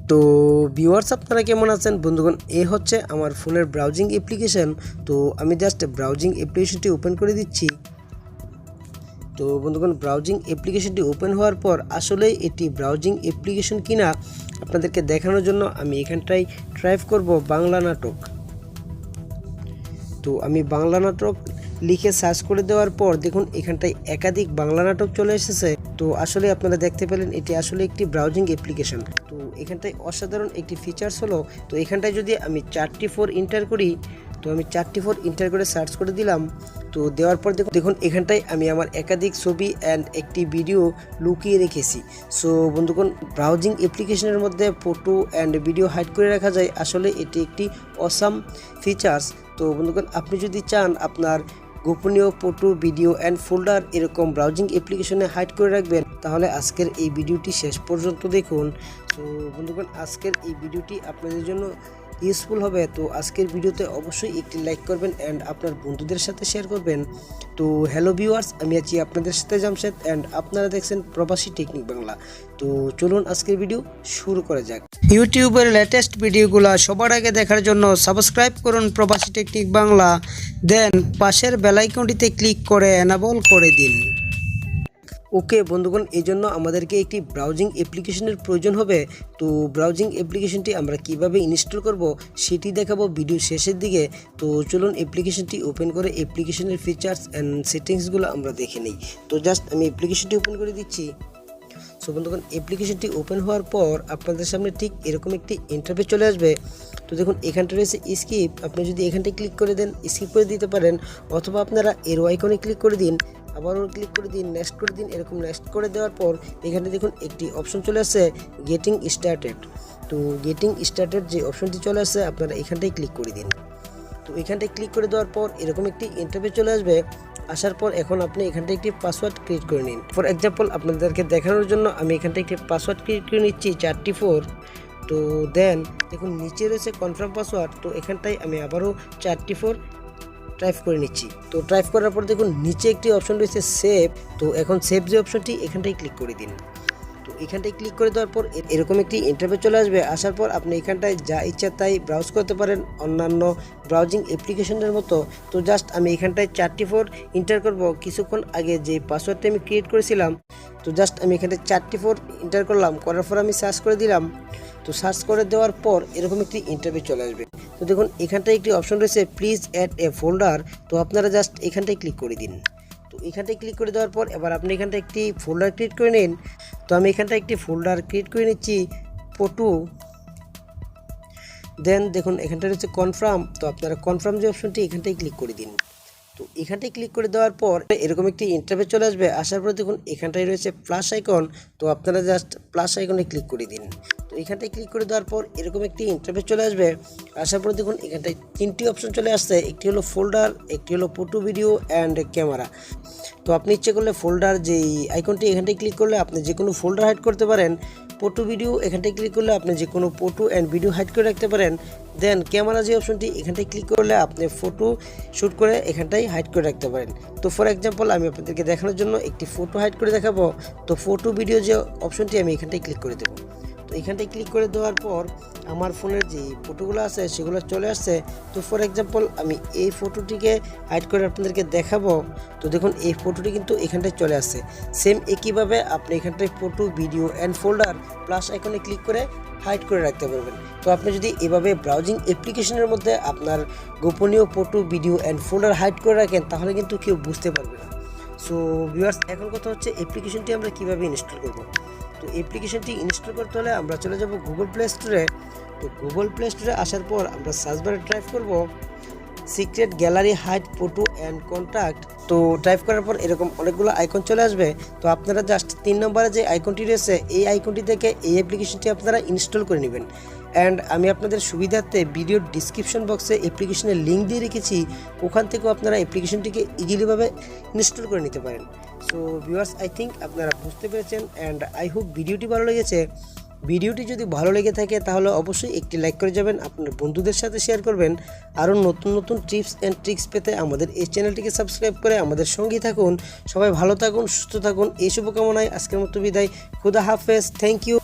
তো ভিউয়ার্স আপনারা কেমন আছেন বন্ধুগণ, এই হচ্ছে আমার ফোনের ব্রাউজিং অ্যাপ্লিকেশন। তো আমি জাস্ট ব্রাউজিং অ্যাপ্লিকেশনটি ওপেন করে দিচ্ছি। তো বন্ধুগণ, ব্রাউজিং অ্যাপ্লিকেশনটি ওপেন হওয়ার পর আসলে এটি ব্রাউজিং অ্যাপ্লিকেশন কিনা আপনাদেরকে দেখানোর জন্য আমি এখানটায় টাইপ করব বাংলা নাটক। তো আমি বাংলা নাটক লিখে সার্চ করে দেওয়ার পর দেখুন এখানটায় একাধিক বাংলা নাটক চলে এসেছে। তো আসলে আপনারা দেখতে পেলেন এটি আসলে একটি ব্রাউজিং অ্যাপ্লিকেশন। তো এখানটায় অসাধারণ একটি ফিচার্স হলো, তো এখানটায় যদি আমি 4 এন্টার করি, তো আমি 4 এন্টার করে সার্চ করে দিলাম। তো দেওয়ার পর দেখুন এখানটায় আমি আমার একাধিক ছবি অ্যান্ড একটি ভিডিও লুকিয়ে রেখেছি। সো বন্ধুগণ, ব্রাউজিং অ্যাপ্লিকেশনের মধ্যে ফটো অ্যান্ড ভিডিও হাইড করে রাখা যায়। আসলে এটি একটি অসাম ফিচার্স। তো বন্ধুগণ, আপনি যদি চান আপনার গোপনীয় ফটো, ভিডিও অ্যান্ড ফোল্ডার এরকম ব্রাউজিং অ্যাপ্লিকেশনে হাইড করে রাখবেন, তাহলে আজকের এই ভিডিওটি শেষ পর্যন্ত দেখুন। তো বন্ধুগণ, আজকের এই ভিডিওটি আপনাদের জন্য ইউজফুল হবে। তো আজকের ভিডিওতে অবশ্যই একটি লাইক করবেন অ্যান্ড আপনার বন্ধুদের সাথে শেয়ার করবেন। তো হ্যালো ভিউয়ার্স, আমি আছি আপনাদের সাথে জামশেদ অ্যান্ড আপনারা দেখছেন প্রবাসী টেকনিক বাংলা। তো চলুন আজকের ভিডিও শুরু করা যাক। ইউটিউবের লেটেস্ট ভিডিওগুলো সবার আগে দেখার জন্য সাবস্ক্রাইব করুন প্রবাসী টেকনিক বাংলা, দেন পাশের বেল আইকনটিতে ক্লিক করে এনাবল করে দিন। ওকে বন্ধুগণ, এই জন্য আমাদেরকে একটি ব্রাউজিং অ্যাপ্লিকেশনের প্রয়োজন হবে। তো ব্রাউজিং অ্যাপ্লিকেশনটি আমরা কিভাবে ইনস্টল করব সেটি দেখাবো ভিডিও শেষের দিকে। তো চলুন অ্যাপ্লিকেশনটি ওপেন করে অ্যাপ্লিকেশনের ফিচার্স অ্যান্ড সেটিংসগুলো আমরা দেখে নিই। তো জাস্ট আমি অ্যাপ্লিকেশনটি ওপেন করে দিচ্ছি। সো বন্ধুগণ, অ্যাপ্লিকেশনটি ওপেন হওয়ার পর আপনাদের সামনে ঠিক এরকম একটি ইন্টারফেস চলে আসবে। তো দেখুন এখানটা রয়েছে স্কিপ। আপনি যদি এখানটায় ক্লিক করে দেন স্কিপ করে দিতে পারেন, অথবা আপনারা এরো আইকনে ক্লিক করে দিন, আবারও ক্লিক করে দিন, নেক্সট করে দিন। এরকম নেক্সট করে দেওয়ার পর এখানে দেখুন একটি অপশন চলে আসছে গেটিং স্টার্টেড। তো গেটিং স্টার্টেড যে অপশনটি চলে আসছে আপনারা এখানটায় ক্লিক করে দিন। তো এখানটায় ক্লিক করে দেওয়ার পর এরকম একটি ইন্টারফেস চলে আসবে। আসার পর এখন আপনি এখানটায় একটি পাসওয়ার্ড ক্রিয়েট করে নিন। ফর এক্সাম্পল আপনাদেরকে দেখানোর জন্য আমি এখানটায় একটি পাসওয়ার্ড ক্রিয়েট করে নিচ্ছি 4 তো দেন দেখুন নিচে রয়েছে কনফার্ম পাসওয়ার্ড। তো এখানটায় আমি আবারও 4 টাইপ করে নিচ্ছি। তো টাইপ করার পর দেখুন নিচে একটি অপশন রয়েছে সেভ। তো এখন সেভ যে অপশনটি এখানটায় ক্লিক করে দিন। তো এখানটায় ক্লিক করে দেওয়ার পর এরকম একটি ইন্টারফেস চলে আসবে। আসার পর আপনি এখানটায় যা ইচ্ছা তাই ব্রাউজ করতে পারেন অন্যান্য ব্রাউজিং অ্যাপ্লিকেশনের মতো। তো জাস্ট আমি এখানটায় 4 এন্টার করব। কিছুক্ষণ আগে যে পাসওয়ার্ডটা আমি ক্রিয়েট করেছিলাম, তো জাস্ট আমি এখানটায় 4 এন্টার করলাম। করার পর আমি সার্চ করে দিলাম। তো সার্চ করে দেওয়ার পর এরকম একটি ইন্টারফেস চলে আসবে। তো দেখুন এখানটায় একটি অপশন রয়েছে প্লিজ অ্যাড এ ফোল্ডার। তো আপনারা জাস্ট এখানটায় ক্লিক করে দিন। তো এখানটায় ক্লিক করে দেওয়ার পর এবার আপনি এখানটায় একটি ফোল্ডার ক্রিয়েট করে নিন। তো আমি এখানটায় একটি ফোল্ডার ক্রিয়েট করে নিচ্ছি ফটো। দেন দেখুন এখানটা রয়েছে কনফার্ম। তো আপনারা কনফার্ম যে অপশনটি এখানটায় ক্লিক করে দিন। তো এখানটায় ক্লিক করে দেওয়ার পর এরকম একটি ইন্টারফেস চলে আসবে। আসার পর দেখুন এখানটায় রয়েছে প্লাস আইকন। তো আপনারা জাস্ট প্লাস আইকনে ক্লিক করে দিন। তো এখানটায় ক্লিক করে দেওয়ার পর এরকম একটি ইন্টারফেস চলে আসবে। আসার পর দেখুন এখানটায় 3টি অপশন চলে আসছে। একটি হলো ফোল্ডার, একটি হলো ফটো, ভিডিও অ্যান্ড ক্যামেরা। তো আপনি ইচ্ছে করলে ফোল্ডার যেই আইকনটি এখানটায় ক্লিক করলে আপনি যে কোনো ফোল্ডার হাইড করতে পারেন। ফটো, ভিডিও এখানটায় ক্লিক করলে আপনি যে কোনো ফটো অ্যান্ড ভিডিও হাইড করে রাখতে পারেন। দেন ক্যামেরা যে অপশনটি এখানটায় ক্লিক করলে আপনি ফটো শ্যুট করে এখানটায় হাইড করে রাখতে পারেন। তো ফর এক্সাম্পল আমি আপনাদেরকে দেখানোর জন্য একটি ফটো হাইড করে দেখাবো। তো ফটো, ভিডিও যে অপশনটি আমি এখানটায় ক্লিক করে দেবো। তো এখানটায় ক্লিক করে দেওয়ার পর আমার ফোনের যে ফটোগুলো আছে সেগুলো চলে আসছে। তো ফর এক্সাম্পল আমি এই ফটোটিকে হাইড করে আপনাদেরকে দেখাবো। তো দেখুন এই ফটোটি কিন্তু এখানটায় চলে আসছে। সেম একইভাবে আপনি এখানটায় photo, video and folder plus আইকনে ক্লিক করে হাইড করে রাখতে পারবেন। তো আপনি যদি এভাবে ব্রাউজিং অ্যাপ্লিকেশনের মধ্যে আপনার গোপনীয় photo, video and folder hide করে রাখেন, তাহলে কিন্তু কেউ বুঝতে পারবে না। সো ভিউয়ার্স, এখন কথা হচ্ছে অ্যাপ্লিকেশনটি আমরা কীভাবে ইনস্টল করব। তো অ্যাপ্লিকেশনটি ইনস্টল করতে হলে আমরা চলে যাব গুগল প্লে স্টোরে। তো গুগল প্লে স্টোরে আসার পর আমরা সার্চ বারে টাইপ করব secret gallery hide photo and contact. তো টাইপ করার পর এরকম অনেকগুলো আইকন চলে আসবে। তো আপনারা জাস্ট 3 নম্বরে যে আইকনটি রয়েছে এই আইকনটি থেকে এই অ্যাপ্লিকেশনটি আপনারা ইনস্টল করে নেবেন। অ্যান্ড আমি আপনাদের সুবিধার্থে ভিডিওর ডিসক্রিপশন বক্সে অ্যাপ্লিকেশনের লিঙ্ক দিয়ে রেখেছি, ওখান থেকেও আপনারা অ্যাপ্লিকেশনটিকে ইজিলিভাবে ইনস্টল করে নিতে পারেন। সো ভিউয়ার্স, আই থিঙ্ক আপনারা বুঝতে পেরেছেন অ্যান্ড আই হোপ ভিডিওটি ভালো লেগেছে। ভিডিওটি যদি ভালো লেগে থাকে তাহলে অবশ্যই একটি লাইক করে যাবেন, আপনার বন্ধুদের সাথে শেয়ার করবেন। আরও নতুন নতুন টিপস অ্যান্ড ট্রিক্স পেতে আমাদের এই চ্যানেলটিকে সাবস্ক্রাইব করে আমাদের সঙ্গী থাকুন। সবাই ভালো থাকুন, সুস্থ থাকুন, এই শুভকামনায় আজকের মতো বিদায়। খুদা হাফেজ, থ্যাংক ইউ।